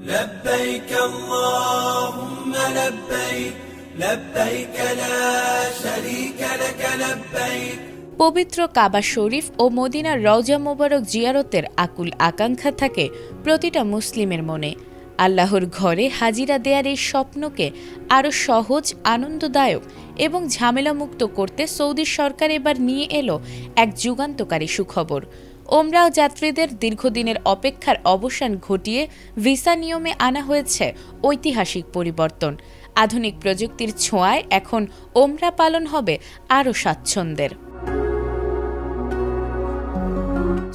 لبيك اللهم لبيك لبيك لا شريك لك لبيك। পবিত্র কাবা শরীফ ও মদিনার রওজা মোবারক জিয়ারতের আকুল আকাঙ্ক্ষা থাকে প্রতিটা মুসলিমের মনে। আল্লাহর ঘরে হাজিরা দেয়ার এই স্বপ্নকে আরও সহজ, আনন্দদায়ক এবং ঝামেলামুক্ত করতে সৌদি সরকার এবার নিয়ে এলো এক যুগান্তকারী সুখবর। ওমরাহ যাত্রীদের দীর্ঘদিনের অপেক্ষার অবসান ঘটিয়ে ভিসা নিয়মে আনা হয়েছে ঐতিহাসিক পরিবর্তন। আধুনিক প্রযুক্তির ছোঁয়ায় এখন ওমরা পালন হবে আরও স্বাচ্ছন্দ্যের।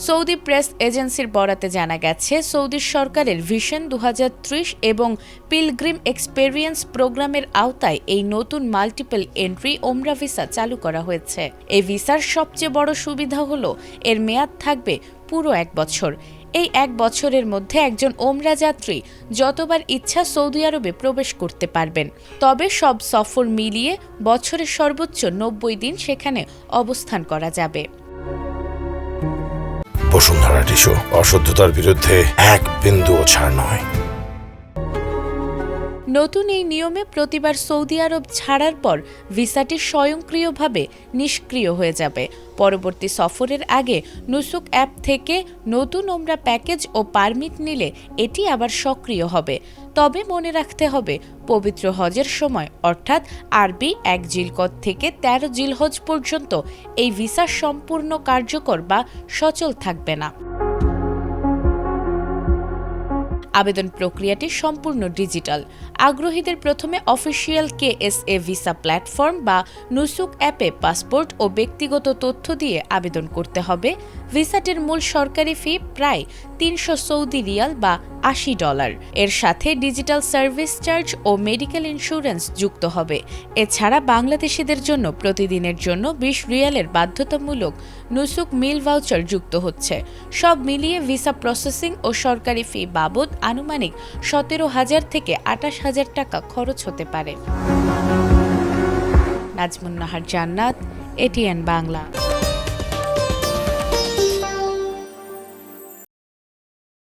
সৌদি প্রেস এজেন্সির বরাতে জানা গেছে, সৌদি সরকারের ভিশন 2030 এবং পিলগ্রিম এক্সপেরিয়েন্স প্রোগ্রামের আওতায় এই নতুন মাল্টিপল এন্ট্রি ওমরা ভিসা চালু করা হয়েছে। এই ভিসার সবচেয়ে বড় সুবিধা হলো এর মেয়াদ থাকবে পুরো 1 বছর। এই 1 বছরের মধ্যে একজন ওমরা যাত্রী যতবার ইচ্ছা সৌদি আরবে প্রবেশ করতে পারবেন। তবে সব সফর মিলিয়ে বছরের সর্বোচ্চ 90 দিন সেখানে অবস্থান করা যাবে। বসুন্ধরা টিস্যু, অশুদ্ধতার বিরুদ্ধে এক বিন্দুও ছাড় নয়। নতুন এই নিয়মে প্রতিবার সৌদি আরব ছাড়ার পর ভিসাটি স্বয়ংক্রিয়ভাবে নিষ্ক্রিয় হয়ে যাবে। পরবর্তী সফরের আগে নুসুক অ্যাপ থেকে নতুন ওমরা প্যাকেজ ও পারমিট নিলে এটি আবার সক্রিয় হবে। তবে মনে রাখতে হবে, পবিত্র হজের সময় অর্থাৎ আরবি 1 জিলকদ থেকে 13 জিলহজ পর্যন্ত এই ভিসা সম্পূর্ণ কার্যকর বা সচল থাকবে না। আবেদন প্রক্রিয়াটি সম্পূর্ণ ডিজিটাল। আগ্রহীদের প্রথমে অফিসিয়াল KSA ভিসা প্ল্যাটফর্ম বা নুসুক অ্যাপে পাসপোর্ট ও ব্যক্তিগত তথ্য দিয়ে আবেদন করতে হবে। ভিসাটির মূল সরকারি ফি প্রায় 300 সৌদি রিয়াল বা $80। এর সাথে ডিজিটাল সার্ভিস চার্জ ও মেডিকেল ইন্স্যুরেন্স যুক্ত হবে। এছাড়া বাংলাদেশিদের জন্য প্রতিদিনের জন্য 20 রিয়ালের বাধ্যতামূলক নুসুক মিল ভাউচার যুক্ত হচ্ছে। সব মিলিয়ে ভিসা প্রসেসিং ও সরকারি ফি বাবদ আনুমানিক 17,000 থেকে 28,000 টাকা খরচ হতে পারে। নাজমুন নাহার জান্নাত, ATN বাংলা।